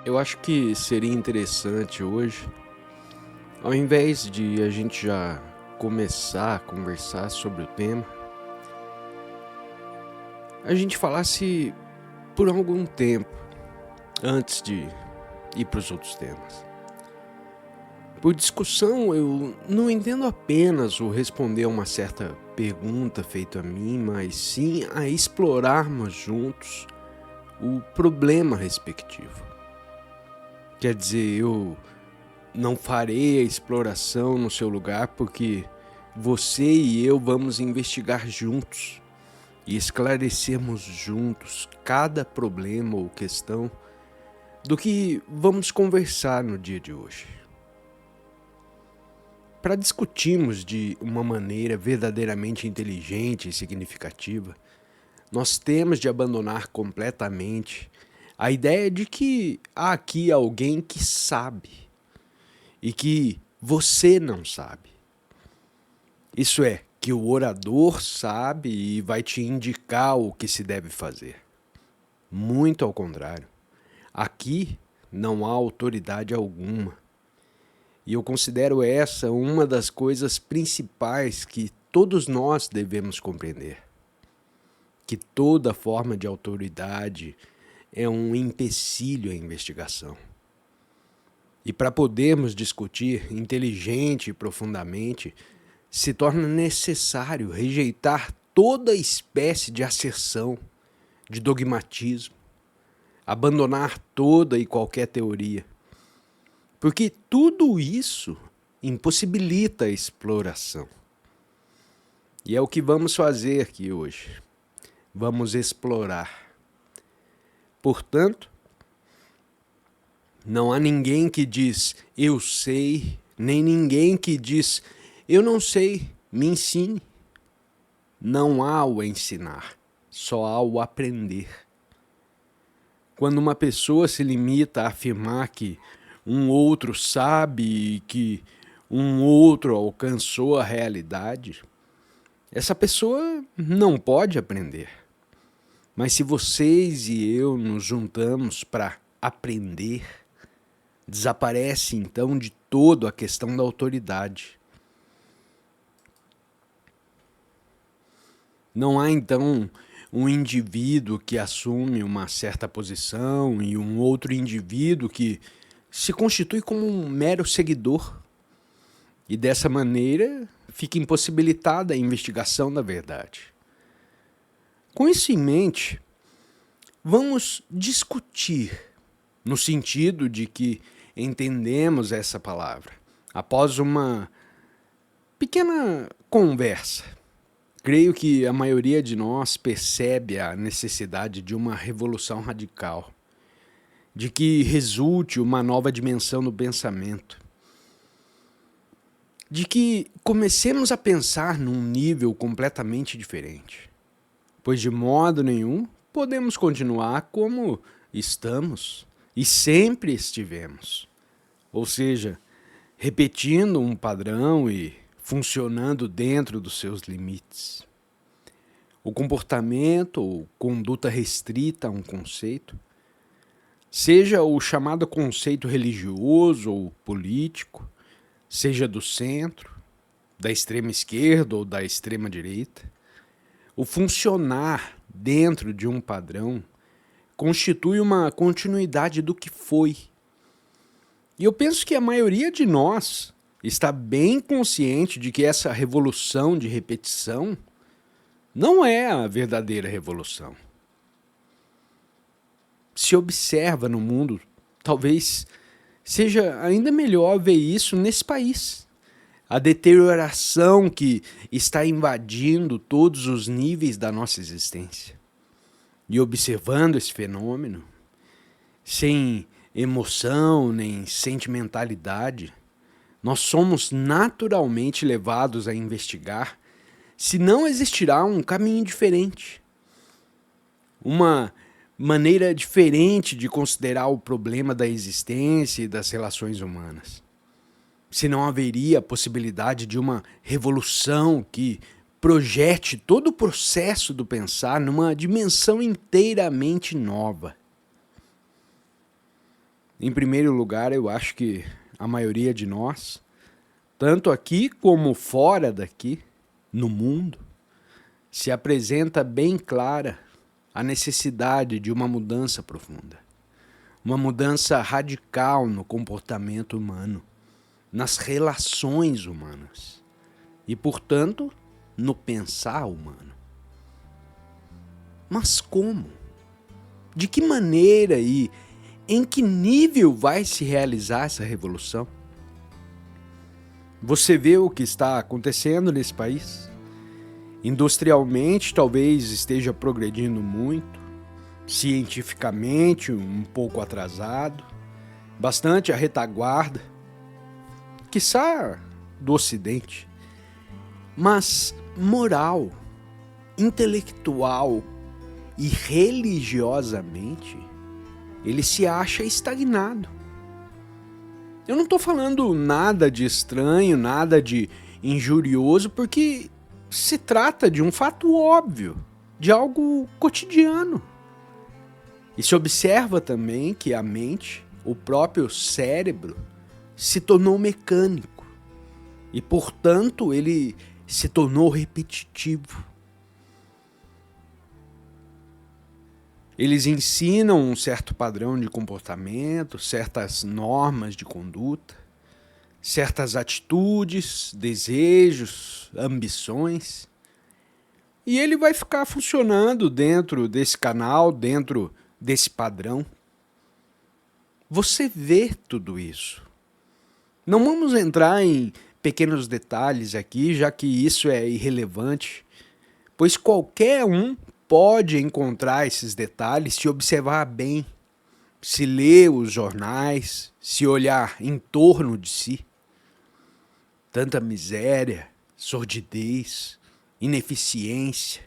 Eu acho que seria interessante hoje, ao invés de a gente já começar a conversar sobre o tema, a gente falasse por algum tempo antes de ir para os outros temas. Por discussão, eu não entendo apenas o responder a uma certa pergunta feita a mim, mas sim a explorarmos juntos o problema respectivo. Quer dizer, eu não farei a exploração no seu lugar porque você e eu vamos investigar juntos e esclarecermos juntos cada problema ou questão do que vamos conversar no dia de hoje. Para discutirmos de uma maneira verdadeiramente inteligente e significativa, nós temos de abandonar completamente a ideia de que há aqui alguém que sabe e que você não sabe. Isso é, que o orador sabe e vai te indicar o que se deve fazer. Muito ao contrário. Aqui não há autoridade alguma. E eu considero essa uma das coisas principais que todos nós devemos compreender. Que toda forma de autoridade é um empecilho à investigação. E para podermos discutir inteligente e profundamente, se torna necessário rejeitar toda espécie de asserção, de dogmatismo, abandonar toda e qualquer teoria. Porque tudo isso impossibilita a exploração. E é o que vamos fazer aqui hoje. Vamos explorar. Portanto, não há ninguém que diz eu sei, nem ninguém que diz eu não sei, me ensine. Não há o ensinar, só há o aprender. Quando uma pessoa se limita a afirmar que um outro sabe e que um outro alcançou a realidade, essa pessoa não pode aprender. Mas se vocês e eu nos juntamos para aprender, desaparece então de todo a questão da autoridade. Não há então um indivíduo que assume uma certa posição e um outro indivíduo que se constitui como um mero seguidor. E dessa maneira fica impossibilitada a investigação da verdade. Com isso em mente, vamos discutir no sentido de que entendemos essa palavra após uma pequena conversa. Creio que a maioria de nós percebe a necessidade de uma revolução radical, de que resulte uma nova dimensão no pensamento, de que comecemos a pensar num nível completamente diferente, pois de modo nenhum podemos continuar como estamos e sempre estivemos, ou seja, repetindo um padrão e funcionando dentro dos seus limites. O comportamento ou conduta restrita a um conceito, seja o chamado conceito religioso ou político, seja do centro, da extrema esquerda ou da extrema direita, o funcionar dentro de um padrão constitui uma continuidade do que foi. E eu penso que a maioria de nós está bem consciente de que essa revolução de repetição não é a verdadeira revolução. Se observa no mundo, talvez seja ainda melhor ver isso nesse país. A deterioração que está invadindo todos os níveis da nossa existência. E observando esse fenômeno, sem emoção nem sentimentalidade, nós somos naturalmente levados a investigar se não existirá um caminho diferente. Uma maneira diferente de considerar o problema da existência e das relações humanas. Se não haveria a possibilidade de uma revolução que projete todo o processo do pensar numa dimensão inteiramente nova. Em primeiro lugar, eu acho que a maioria de nós, tanto aqui como fora daqui, no mundo, se apresenta bem clara a necessidade de uma mudança profunda, uma mudança radical no comportamento humano, nas relações humanas e, portanto, no pensar humano. Mas como? De que maneira e em que nível vai se realizar essa revolução? Você vê o que está acontecendo nesse país? Industrialmente, talvez esteja progredindo muito, cientificamente, um pouco atrasado, bastante à retaguarda, quiçá do Ocidente, mas moral, intelectual e religiosamente, ele se acha estagnado. Eu não estou falando nada de estranho, nada de injurioso, porque se trata de um fato óbvio, de algo cotidiano. E se observa também que a mente, o próprio cérebro, se tornou mecânico e, portanto, ele se tornou repetitivo. Eles ensinam um certo padrão de comportamento, certas normas de conduta, certas atitudes, desejos, ambições. E ele vai ficar funcionando dentro desse canal, dentro desse padrão. Você vê tudo isso. Não vamos entrar em pequenos detalhes aqui, já que isso é irrelevante, pois qualquer um pode encontrar esses detalhes se observar bem, se ler os jornais, se olhar em torno de si. Tanta miséria, sordidez, ineficiência,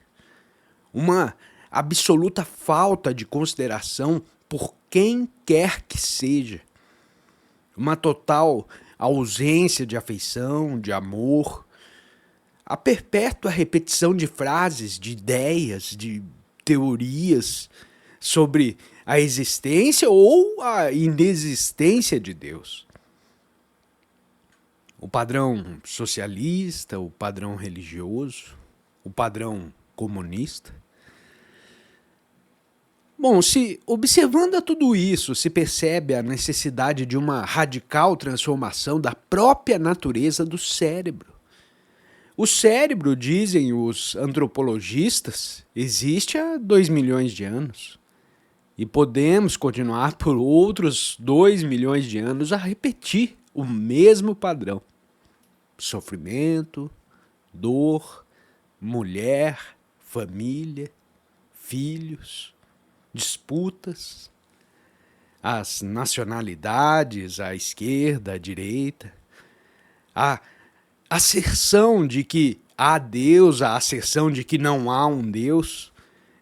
uma absoluta falta de consideração por quem quer que seja, uma total ausência de afeição, de amor, a perpétua repetição de frases, de ideias, de teorias sobre a existência ou a inexistência de Deus. O padrão socialista, o padrão religioso, o padrão comunista. Bom, se observando a tudo isso, se percebe a necessidade de uma radical transformação da própria natureza do cérebro. O cérebro, dizem os antropologistas, existe há 2 milhões de anos. E podemos continuar por outros 2 milhões de anos a repetir o mesmo padrão. Sofrimento, dor, mulher, família, filhos, disputas, as nacionalidades, a esquerda, a direita, a asserção de que há Deus, a asserção de que não há um Deus,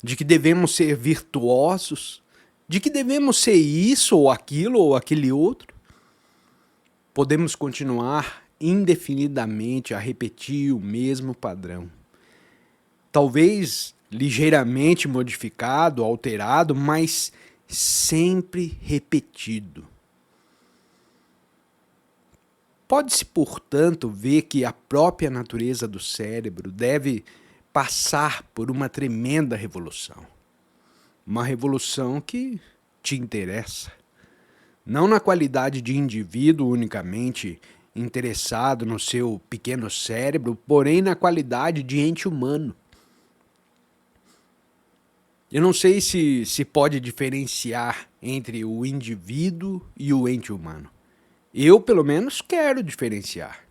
de que devemos ser virtuosos, de que devemos ser isso ou aquele outro. Podemos continuar indefinidamente a repetir o mesmo padrão. Talvez ligeiramente modificado, alterado, mas sempre repetido. Pode-se, portanto, ver que a própria natureza do cérebro deve passar por uma tremenda revolução. Uma revolução que te interessa. Não na qualidade de indivíduo unicamente interessado no seu pequeno cérebro, porém na qualidade de ente humano. Eu não sei se pode diferenciar entre o indivíduo e o ente humano. Eu, pelo menos, quero diferenciar.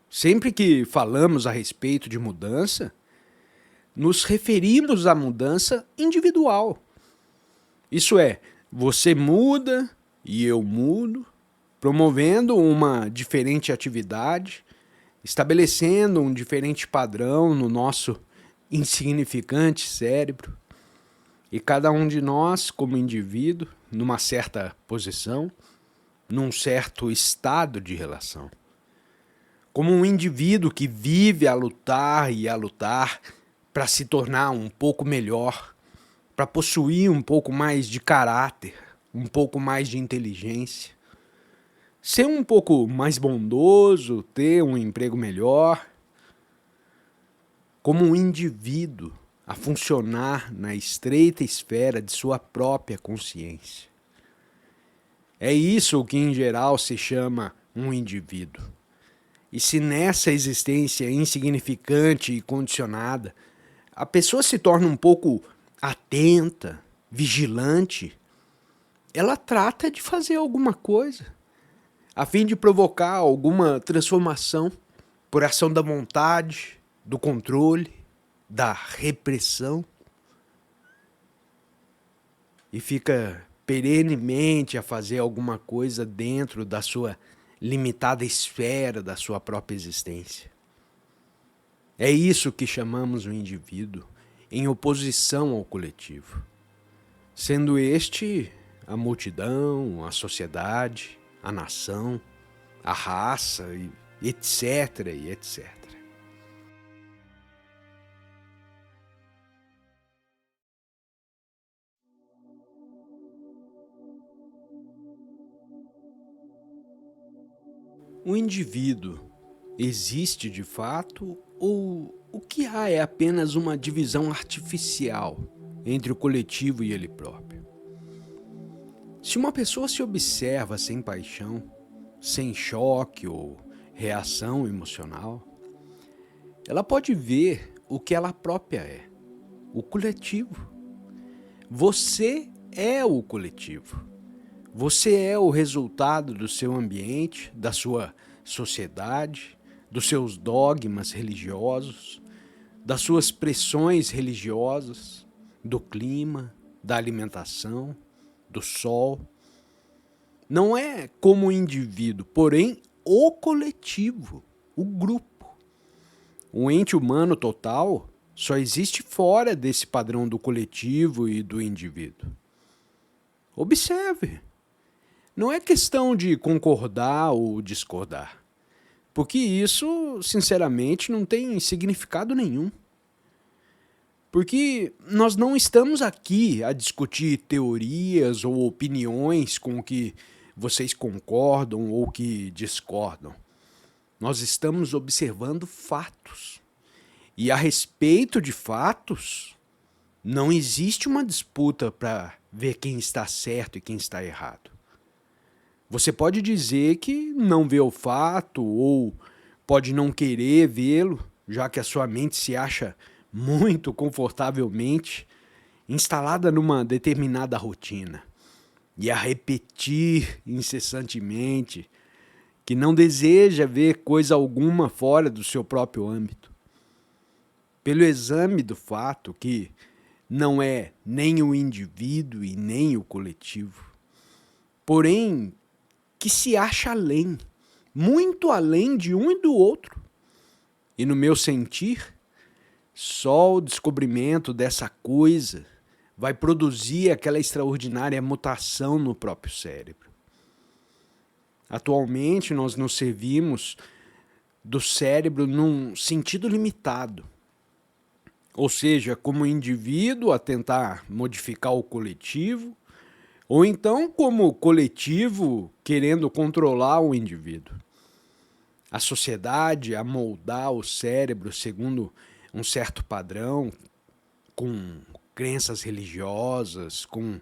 Sempre que falamos a respeito de mudança, nos referimos à mudança individual. Isso é, você muda e eu mudo, promovendo uma diferente atividade, estabelecendo um diferente padrão no nosso insignificante cérebro. E cada um de nós, como indivíduo, numa certa posição, num certo estado de relação. Como um indivíduo que vive a lutar e a lutar para se tornar um pouco melhor, para possuir um pouco mais de caráter, um pouco mais de inteligência, ser um pouco mais bondoso, ter um emprego melhor, como um indivíduo a funcionar na estreita esfera de sua própria consciência. É isso que em geral se chama um indivíduo. E se nessa existência insignificante e condicionada, a pessoa se torna um pouco atenta, vigilante, ela trata de fazer alguma coisa, a fim de provocar alguma transformação por ação da vontade, do controle, da repressão, e fica perenemente a fazer alguma coisa dentro da sua limitada esfera da sua própria existência. É isso que chamamos o indivíduo em oposição ao coletivo, sendo este a multidão, a sociedade, a nação, a raça, e etc, e etc. O indivíduo existe de fato ou o que há é apenas uma divisão artificial entre o coletivo e ele próprio? Se uma pessoa se observa sem paixão, sem choque ou reação emocional, ela pode ver o que ela própria é, o coletivo. Você é o coletivo. Você é o resultado do seu ambiente, da sua sociedade, dos seus dogmas religiosos, das suas pressões religiosas, do clima, da alimentação, do sol. Não é como o indivíduo, porém o coletivo, o grupo. O ente humano total só existe fora desse padrão do coletivo e do indivíduo. Observe. Não é questão de concordar ou discordar, porque isso, sinceramente, não tem significado nenhum. Porque nós não estamos aqui a discutir teorias ou opiniões com que vocês concordam ou que discordam. Nós estamos observando fatos. E a respeito de fatos, não existe uma disputa para ver quem está certo e quem está errado. Você pode dizer que não vê o fato ou pode não querer vê-lo, já que a sua mente se acha muito confortavelmente instalada numa determinada rotina e a repetir incessantemente que não deseja ver coisa alguma fora do seu próprio âmbito. Pelo exame do fato que não é nem o indivíduo e nem o coletivo, porém que se acha além, muito além de um e do outro. E no meu sentir, só o descobrimento dessa coisa vai produzir aquela extraordinária mutação no próprio cérebro. Atualmente, nós nos servimos do cérebro num sentido limitado, ou seja, como indivíduo a tentar modificar o coletivo, ou então como coletivo querendo controlar o indivíduo. A sociedade a moldar o cérebro segundo um certo padrão, com crenças religiosas, com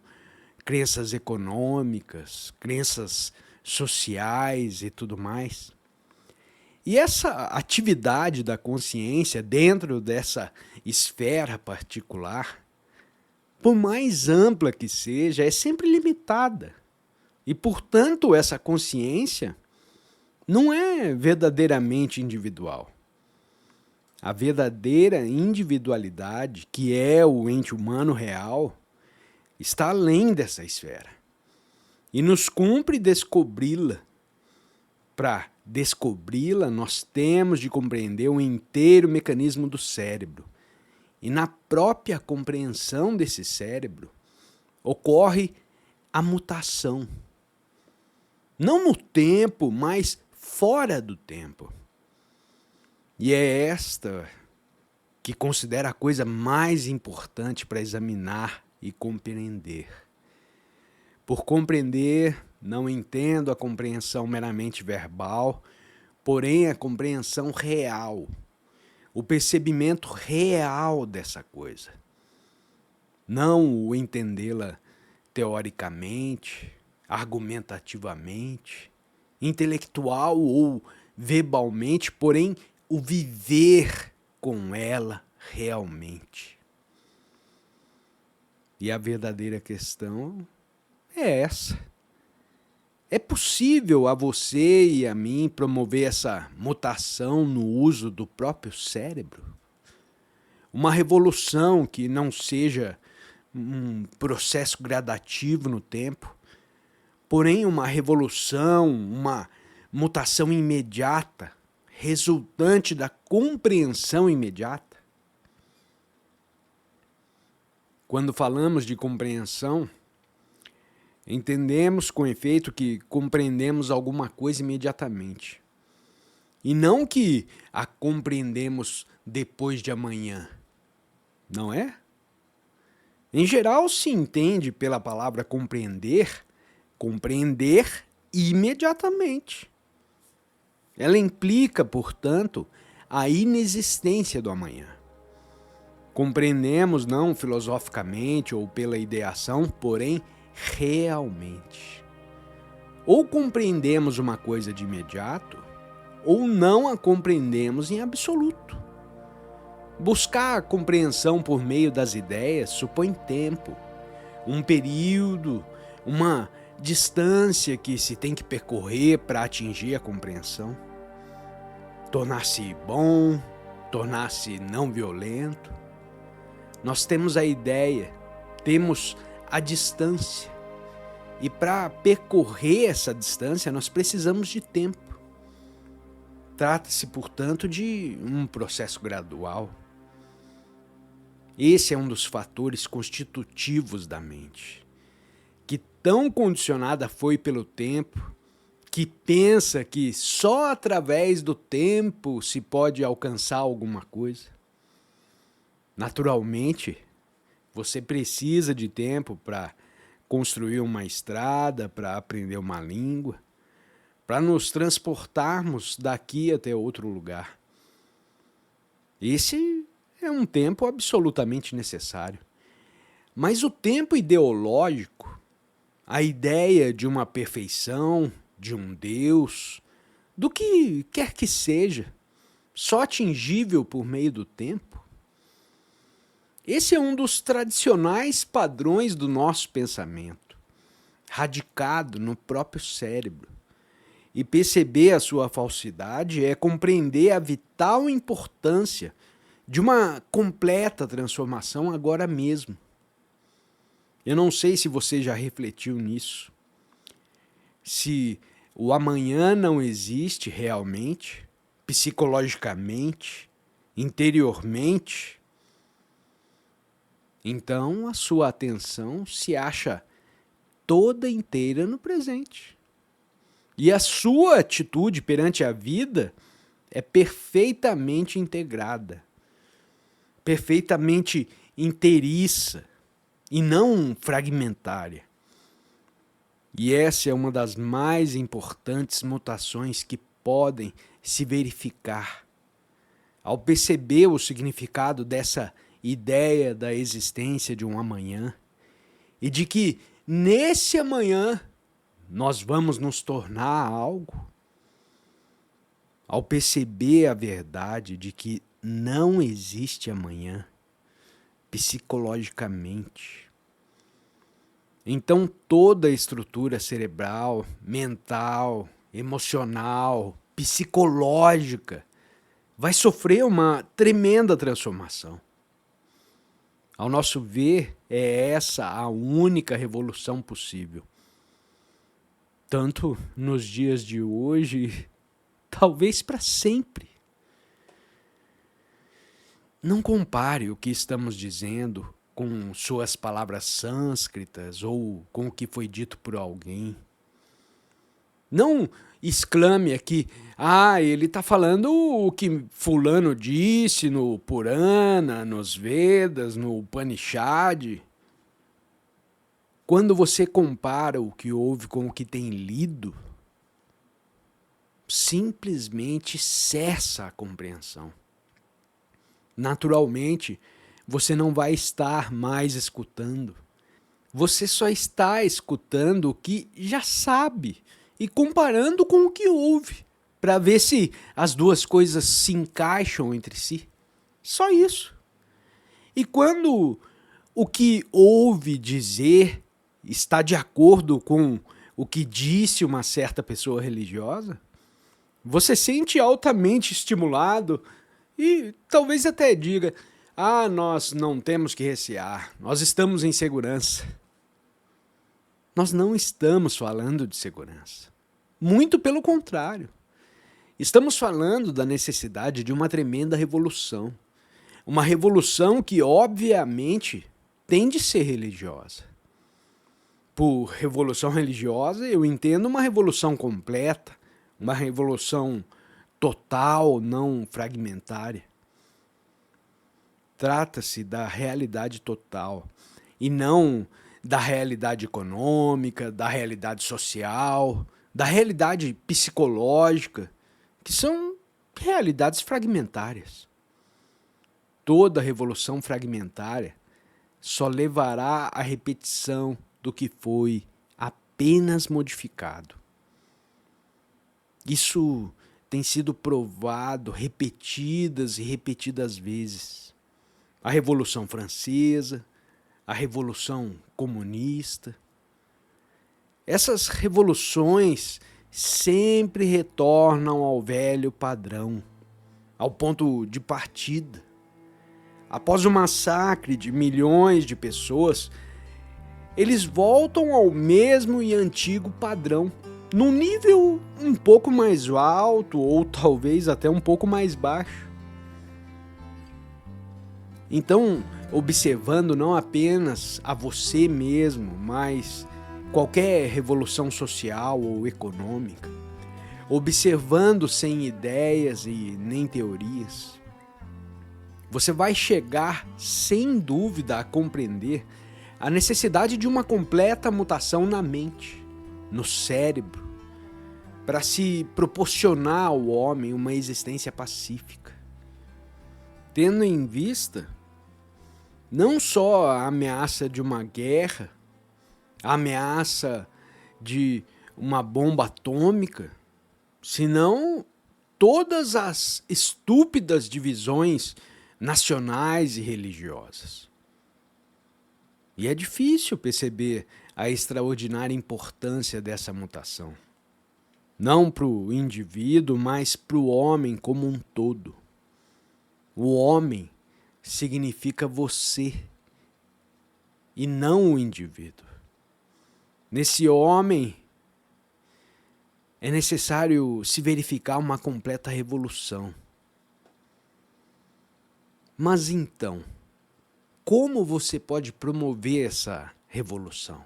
crenças econômicas, crenças sociais e tudo mais. E essa atividade da consciência dentro dessa esfera particular, por mais ampla que seja, é sempre limitada. E, portanto, essa consciência não é verdadeiramente individual. A verdadeira individualidade, que é o ente humano real, está além dessa esfera. E nos cumpre descobri-la. Para descobri-la, nós temos de compreender o inteiro mecanismo do cérebro. E na própria compreensão desse cérebro, ocorre a mutação. Não no tempo, mas fora do tempo. E é esta que considero a coisa mais importante para examinar e compreender. Por compreender, não entendo a compreensão meramente verbal, porém a compreensão real, o percebimento real dessa coisa. Não o entendê-la teoricamente, argumentativamente, intelectual ou verbalmente, porém o viver com ela realmente. E a verdadeira questão é essa. É possível a você e a mim promover essa mutação no uso do próprio cérebro? Uma revolução que não seja um processo gradativo no tempo, porém uma revolução, uma mutação imediata, resultante da compreensão imediata? Quando falamos de compreensão, entendemos com efeito que compreendemos alguma coisa imediatamente. E não que a compreendemos depois de amanhã, não é? Em geral, se entende pela palavra compreender imediatamente. Ela implica, portanto, a inexistência do amanhã. Compreendemos não filosoficamente ou pela ideação, porém realmente. Ou compreendemos uma coisa de imediato, ou não a compreendemos em absoluto. Buscar a compreensão por meio das ideias supõe tempo, um período, uma distância que se tem que percorrer para atingir a compreensão. Tornar-se bom, tornar-se não violento. Nós temos a ideia, temos a distância. E para percorrer essa distância, nós precisamos de tempo. Trata-se, portanto, de um processo gradual. Esse é um dos fatores constitutivos da mente, que tão condicionada foi pelo tempo, que pensa que só através do tempo se pode alcançar alguma coisa. Naturalmente, você precisa de tempo para construir uma estrada, para aprender uma língua, para nos transportarmos daqui até outro lugar. Esse é um tempo absolutamente necessário. Mas o tempo ideológico, a ideia de uma perfeição, de um Deus, do que quer que seja, só atingível por meio do tempo, esse é um dos tradicionais padrões do nosso pensamento, radicado no próprio cérebro. E perceber a sua falsidade é compreender a vital importância de uma completa transformação agora mesmo. Eu não sei se você já refletiu nisso. Se o amanhã não existe realmente, psicologicamente, interiormente, então a sua atenção se acha toda inteira no presente. E a sua atitude perante a vida é perfeitamente integrada, perfeitamente inteiriça e não fragmentária. E essa é uma das mais importantes mutações que podem se verificar ao perceber o significado dessa ideia da existência de um amanhã e de que nesse amanhã nós vamos nos tornar algo. Ao perceber a verdade de que não existe amanhã, psicologicamente, então toda a estrutura cerebral, mental, emocional, psicológica vai sofrer uma tremenda transformação. Ao nosso ver, é essa a única revolução possível. Tanto nos dias de hoje, talvez para sempre. Não compare o que estamos dizendo com suas palavras sânscritas ou com o que foi dito por alguém. Não exclame aqui, ele está falando o que fulano disse no Purana, nos Vedas, no Upanishad. Quando você compara o que ouve com o que tem lido, simplesmente cessa a compreensão. Naturalmente, você não vai estar mais escutando. Você só está escutando o que já sabe e comparando com o que ouve, para ver se as duas coisas se encaixam entre si. Só isso. E quando o que ouve dizer está de acordo com o que disse uma certa pessoa religiosa, você se sente altamente estimulado e talvez até diga: ah, nós não temos que recear, nós estamos em segurança. Nós não estamos falando de segurança. Muito pelo contrário. Estamos falando da necessidade de uma tremenda revolução. Uma revolução que, obviamente, tem de ser religiosa. Por revolução religiosa, eu entendo uma revolução completa, uma revolução total, não fragmentária. Trata-se da realidade total e não da realidade econômica, da realidade social, da realidade psicológica, que são realidades fragmentárias. Toda revolução fragmentária só levará à repetição do que foi apenas modificado. Isso tem sido provado repetidas e repetidas vezes. A Revolução Francesa, a Revolução Comunista. Essas revoluções sempre retornam ao velho padrão, ao ponto de partida. Após o massacre de milhões de pessoas, eles voltam ao mesmo e antigo padrão, num nível um pouco mais alto ou talvez até um pouco mais baixo. Então, observando não apenas a você mesmo, mas qualquer revolução social ou econômica, observando sem ideias e nem teorias, você vai chegar sem dúvida a compreender a necessidade de uma completa mutação na mente, no cérebro, para se proporcionar ao homem uma existência pacífica, tendo em vista não só a ameaça de uma guerra, a ameaça de uma bomba atômica, senão todas as estúpidas divisões nacionais e religiosas. E é difícil perceber a extraordinária importância dessa mutação. Não para o indivíduo, mas para o homem como um todo. O homem significa você e não o indivíduo. Nesse homem é necessário se verificar uma completa revolução. Mas então, como você pode promover essa revolução?